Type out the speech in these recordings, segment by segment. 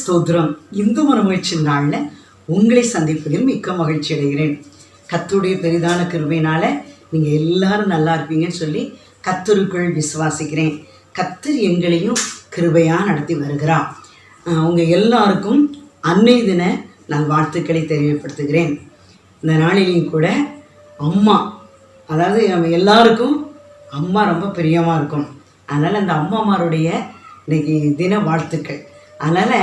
ஸ்தோத்திரம். இந்து மனமுயற்சி நாளில் உங்களை சந்திப்பதில் மிக்க மகிழ்ச்சி அடைகிறேன். கர்த்தருடைய பெரிதான கிருபையினால நீங்கள் எல்லாரும் நல்லா இருப்பீங்கன்னு சொல்லி கர்த்தருக்குள் விசுவாசிக்கிறேன். கர்த்தர் எங்களையும் கிருபையாக நடத்தி வருகிறார். உங்கள் எல்லாருக்கும் அன்னை தின நான் வாழ்த்துக்களை தெரியப்படுத்துகிறேன். இந்த நாளிலையும் கூட அம்மா, அதாவது நம்ம எல்லாருக்கும் அம்மா ரொம்ப பிரியமாக இருக்கும். அதனால் அந்த அம்மாமாருடைய இன்னைக்கு தின வாழ்த்துக்கள். அதனால்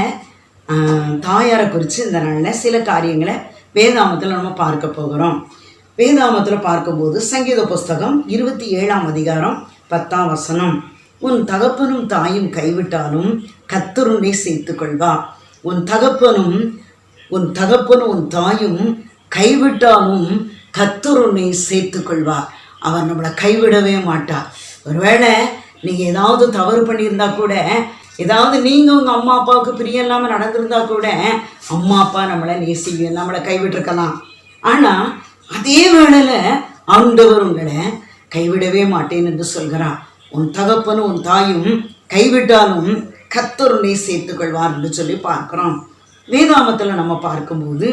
தாயாரை குறித்து இந்த நாளில் சில காரியங்களை வேதாமத்தில் நம்ம பார்க்க போகிறோம். வேதாமத்தில் பார்க்கும்போது சங்கீத புஸ்தகம் 27ஆம் அதிகாரம் 10ஆம் வசனம், உன் தகப்பனும் தாயும் கைவிட்டாலும் கர்த்தர் உன்னை சேர்த்து கொள்வா. உன் தகப்பனும் உன் தாயும் கைவிட்டாலும் கர்த்தர் உன்னை சேர்த்து கொள்வா. அவர் நம்மளை கைவிடவே மாட்டார். ஒருவேளை நீங்கள் ஏதாவது தவறு பண்ணியிருந்தா கூட, ஏதாவது நீங்கள் உங்கள் அம்மா அப்பாவுக்கு பிரியம் இல்லாமல் நடந்திருந்தா கூட அம்மா அப்பா நம்மளை நம்மளை கைவிட்டிருக்கலாம். ஆனால் அதே வேளையில் ஆண்டவர் உங்களை கைவிடவே மாட்டேன் என்று சொல்கிறார். உன் தகப்பனும் உன் தாயும் கைவிட்டாலும் கர்த்தர் உன்னை சேர்த்து கொள்வார் என்று சொல்லி பார்க்குறோம். வேதாமத்தில் நம்ம பார்க்கும்போது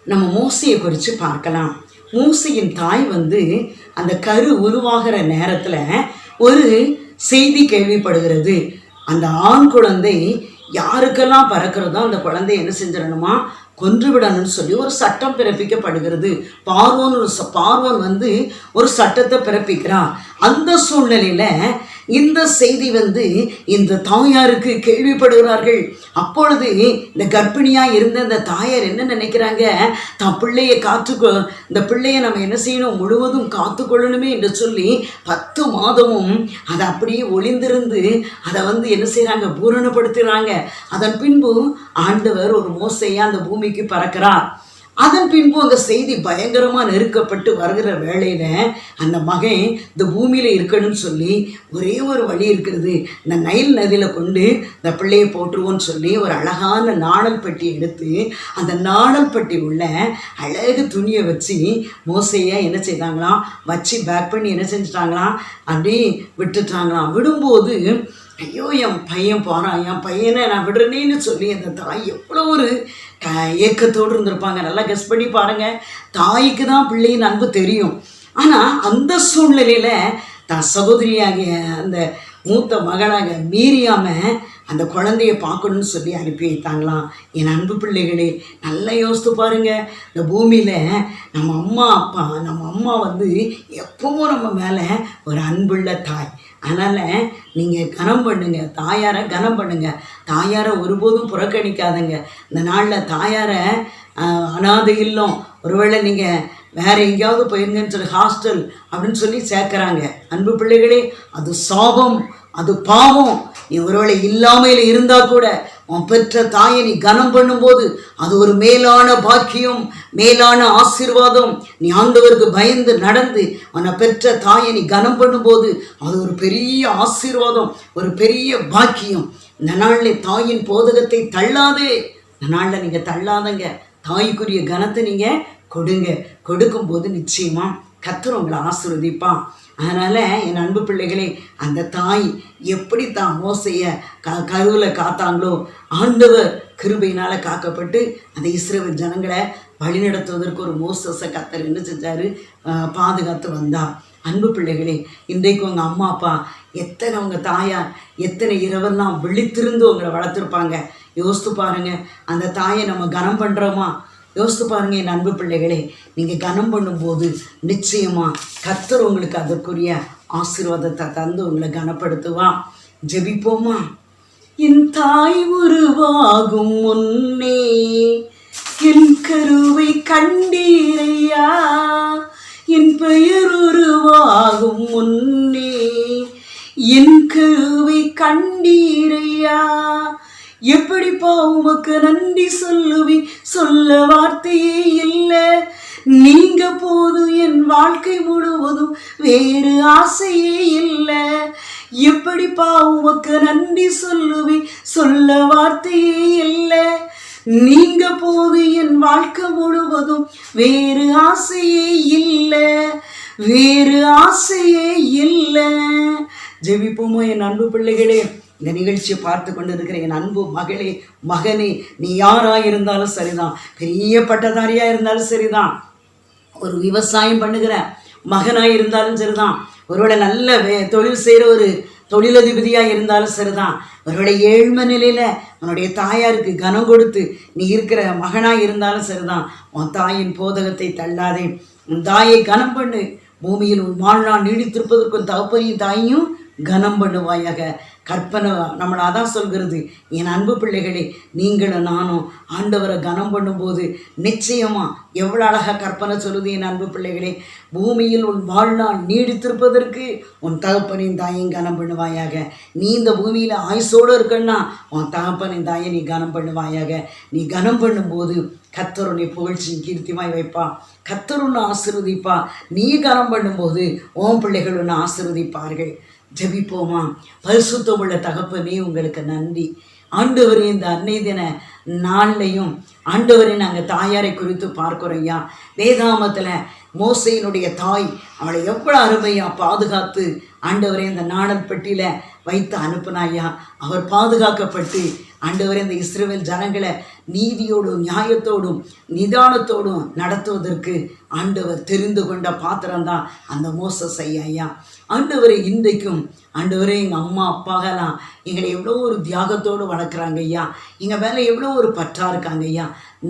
நம்ம மோசையை குறித்து பார்க்கலாம். மோசையின் தாய் அந்த கரு உருவாகிற நேரத்தில் ஒரு செய்தி கேள்விப்படுகிறது. அந்த ஆண் குழந்தை யாருக்கெல்லாம் பறக்கிறதோ அந்த குழந்தை என்ன செஞ்சிடணுமா, கொன்று விடணும்னு சொல்லி ஒரு சட்டம் பிறப்பிக்கப்படுகிறது. பார்வோன் ஒரு சட்டத்தை பிறப்பிக்கிறான். அந்த சூழ்நிலையில் இந்த செய்தி இந்த தாயாருக்கு கேள்விப்படுகிறார்கள். அப்பொழுது இந்த கர்ப்பிணியாக இருந்த இந்த தாயார் என்ன நினைக்கிறாங்க, தான் பிள்ளையை இந்த பிள்ளையை நம்ம என்ன செய்யணும், முழுவதும் காத்துக்கொள்ளணுமே என்று சொல்லி 10 மாதமும் அதை அப்படியே ஒளிந்திருந்து அதை என்ன செய்கிறாங்க, பூரணப்படுத்துகிறாங்க. அதன் பின்பு ஆண்டவர் ஒரு மோசையா அந்த பூமிக்கு பறக்கிறார். அதன் பின்பு அந்த செய்தி பயங்கரமாக நெருக்கப்பட்டு வருகிற வேளையில் அந்த மகன் இந்த பூமியில் இருக்கணும்னு சொல்லி ஒரே ஒரு வழி இருக்கிறது, இந்த நைல் நதியில் கொண்டு இந்த பிள்ளையை போட்டுருவோன்னு சொல்லி ஒரு அழகான நாணல் பெட்டி எடுத்து அந்த நாணல் பெட்டி உள்ள அழகு துணியை வச்சு மோசையை என்ன செய்தாங்களாம், வச்சு பேக் பண்ணி என்ன செஞ்சிட்டாங்களாம், அப்படி விட்டுட்டாங்களாம். விடும்போது ஐயோ என் பையன் போகிறான், என் பையனை நான் விடுறேன்னு சொல்லி அந்த தாய் எவ்வளோ ஒரு ஏக்கத்தோடு இருந்திருப்பாங்க. நல்லா கெஸ் பண்ணி பாருங்கள். தாய்க்கு தான் பிள்ளையின் அன்பு தெரியும். ஆனால் அந்த சூழ்நிலையில் தான் சகோதரியாகிய அந்த மூத்த மகளாக மீறியாமல் அந்த குழந்தைய பார்க்கணுன்னு சொல்லி அனுப்பி வைத்தாங்களாம். என் அன்பு பிள்ளைகளே, நல்லா யோசித்து பாருங்கள். இந்த பூமியில் நம்ம அம்மா எப்பவும் நம்ம மேலே ஒரு அன்புள்ள தாய். அதனால் நீங்கள் கனம் பண்ணுங்கள், தாயாரை கனம் பண்ணுங்கள். தாயாரை ஒருபோதும் புறக்கணிக்காதங்க. இந்த நாளில் தாயாரை அனாதை இல்லம், ஒருவேளை நீங்கள் வேறு எங்கேயாவது போயிருங்கன்னு சொல்லி ஹாஸ்டல் அப்படின்னு சொல்லி சேர்க்குறாங்க. அன்பு பிள்ளைகளே, அது சாபம், அது பாவம். நீ ஒருவேளை இல்லாமையில் இருந்தால் கூட உன் பெற்ற தாயை நீ கனம் பண்ணும்போது அது ஒரு மேலான பாக்கியம், மேலான ஆசீர்வாதம். நீ ஆண்டவருக்கு பயந்து நடந்து உன்னை பெற்ற தாயை நீ கனம் பண்ணும்போது அது ஒரு பெரிய ஆசீர்வாதம், ஒரு பெரிய பாக்கியம். இந்த நாளில் தாயின் போதகத்தை தள்ளாதே. இந்த நாளில் நீங்கள் தள்ளாதங்க. தாய்க்குரிய கனத்தை நீங்கள் கொடுக்கும்போது நிச்சயமாக கர்த்தர் உங்களை ஆசீர்வதிப்பான். அதனால் என் அன்பு பிள்ளைகளே, அந்த தாய் எப்படி தான் மோசையை கருவில் காத்தாங்களோ, ஆண்டவர் கிருபையினால் காக்கப்பட்டு அந்த இஸ்ரவேல் ஜனங்களை வழிநடத்துவதற்கு ஒரு மோசஸை கர்த்தர் என்ன செஞ்சார், பாதுகாத்து வந்தார். அன்பு பிள்ளைகளே, இன்றைக்கு உங்கள் அம்மா அப்பா உங்கள் தாயார் எத்தனை இரவெல்லாம் விழித்திருந்து உங்களை வளர்த்துருப்பாங்க. யோசித்து பாருங்கள். அந்த தாயை நம்ம கனம் பண்ணுறோமா? யோசித்து பாருங்கள் என் அன்பு பிள்ளைகளே. நீங்கள் கனம் பண்ணும்போது நிச்சயமாக கர்த்தர் உங்களுக்கு அதற்குரிய ஆசீர்வாதத்தை தந்து உங்களை கனப்படுத்துவான். ஜெபிப்போமா? என் தாய் உருவாகும் முன்னே என் கருவை கண்டீரையா, என் பெயர் உருவாகும் முன்னே என் கருவை கண்டீரையா. எப்படிப்பா உமக்கு நன்றி சொல்ல வார்த்தையே இல்லை. நீங்க போது என் வாழ்க்கை முழுவதும் வேறு ஆசையே இல்லை. எப்படிப்பா உமக்கு நன்றி சொல்ல வார்த்தையே இல்லை. நீங்க போது என் வாழ்க்கை முழுவதும் வேறு ஆசையே இல்லை, வேறு ஆசையே இல்லை. ஜெபிப்போமோ என் அன்பு பிள்ளைகளே. இந்த நிகழ்ச்சியை பார்த்து கொண்டு இருக்கிற என் அன்பு மகளே, மகனே, நீ யாராக இருந்தாலும் சரிதான், பெரிய பட்டதாரியாக இருந்தாலும் சரிதான், ஒரு விவசாயம் பண்ணுகிற மகனாக இருந்தாலும் சரிதான், ஒருவேளை நல்ல தொழில் செய்கிற ஒரு தொழிலதிபதியாக இருந்தாலும் சரிதான், ஒருவேளை ஏழ்மை நிலையில் உன்னுடைய தாயாருக்கு கனம் கொடுத்து நீ இருக்கிற மகனாக இருந்தாலும் சரிதான், உன் தாயின் போதகத்தை தள்ளாதே. உன் தாயை கனம் பண்ணு. பூமியில் உன் வாழ்நாள் நீடித்திருப்பதற்கும் தகப்பனையும் தாயையும் கனம் பண்ணுவாயாக. கற்பனை நம்மளை அதான் சொல்கிறது. என் அன்பு பிள்ளைகளே, நீங்களும் நானும் ஆண்டவரை கனம் பண்ணும்போது நிச்சயமாக எவ்வளோ அழகாக கற்பனை சொல்லுது என் அன்பு பிள்ளைகளே. பூமியில் உன் வாழ்நாள் நீடித்திருப்பதற்கு உன் தகப்பனின் தாயும் கனம் பண்ணுவாயாக. நீ இந்த பூமியில் ஆயுசோடு இருக்கன்னா உன் தகப்பனின் தாயை நீ கனம் பண்ணுவாயாக. நீ கனம் பண்ணும்போது கர்த்தர் உன்னை புகழ்ச்சி கீர்த்திமாய் வைப்பா. கர்த்தர் உன்னை ஆசீர்வதிப்பா. நீ கனம் பண்ணும்போது உன் பிள்ளைகள் உன்னை ஆசீர்வதிப்பார்கள். ஜெபிப்போமா. பரிசுத்தமுள்ள தகப்பனே, உங்களுக்கு நன்றி ஆண்டவரே. இந்த அன்னை தின நாள்லையும் ஆண்டவரே நாங்கள் தாயாரை குறித்து பார்க்குறோம் ஐயா. வேதாமத்தில் மோசையினுடைய தாய் அவளை எவ்வளோ அருமையாக பாதுகாத்து ஆண்டவரே இந்த நாணல் பெட்டியில் வைத்து அனுப்புனாயா. அவர் பாதுகாக்கப்பட்டு ஆண்டவரே இந்த இஸ்ரவேல் ஜனங்களை நீதியோடும் நியாயத்தோடும் நிதானத்தோடும் நடத்துவதற்கு ஆண்டவர் தெரிந்து கொண்ட பாத்திரம்தான் அந்த மோசஸ் ஐயா. ஆண்டவரே, இன்றைக்கும் ஆண்டவரே எங்கள் அம்மா அப்பாகலாம் எங்களை எவ்வளோ ஒரு தியாகத்தோடு வளர்க்குறாங்க ஐயா. எங்கள் மேலே எவ்வளோ ஒரு பற்றாக இருக்காங்க ஐயா.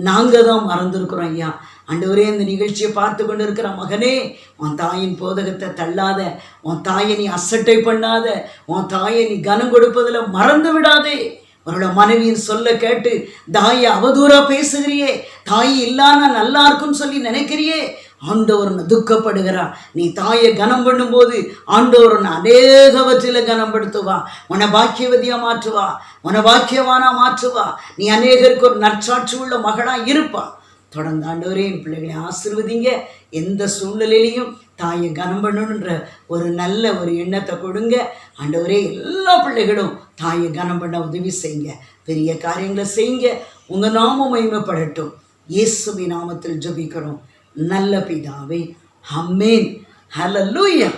நாங்கள் தான் மறந்துருக்குறோம் ஐயா. ஆண்டவரே, இந்த நிகழ்ச்சியை பார்த்து கொண்டு இருக்கிற மகனே, உன் தாயின் போதகத்தை தள்ளாத, உன் தாயை நீ அசட்டை பண்ணாத, உன் தாயை நீ கனம் கொடுப்பதில் மறந்து விடாதே. அவரோட மனைவியின் சொல்ல கேட்டு தாயை அவதூறா பேசுகிறியே, தாய் இல்லாம நல்லா இருக்குன்னு சொல்லி நினைக்கிறியே, ஆண்டவர் துக்கப்படுகிறா. நீ தாயை கனம் பண்ணும்போது ஆண்டவர் அநேகவற்றில கனப்படுத்துவா. உன்னை பாக்கியவதியா மாற்றுவா, உன்னை பாக்கியவானா மாற்றுவா. நீ அநேகருக்கு ஒரு நற்சாட்சி உள்ள மகளா இருப்பா. தொடர்ந்து ஆண்டவரே என் பிள்ளைகளை ஆசீர்வதிங்க. எந்த சூழ்நிலையிலையும் தாயை கனம் பண்ணணுன்ற ஒரு நல்ல ஒரு எண்ணத்தை கொடுங்க ஆண்டவரே. எல்லா பிள்ளைகளும் தாயை கனம் பண்ண உதவி செய்யுங்க. பெரிய காரியங்களை செய்யுங்க. உங்கள் நாமம் மகிமைப்படட்டும். இயேசுவின் நாமத்தில் ஜெபிக்கிறோம் நல்ல பிதாவே. ஆமென். ஹல்லேலூயா.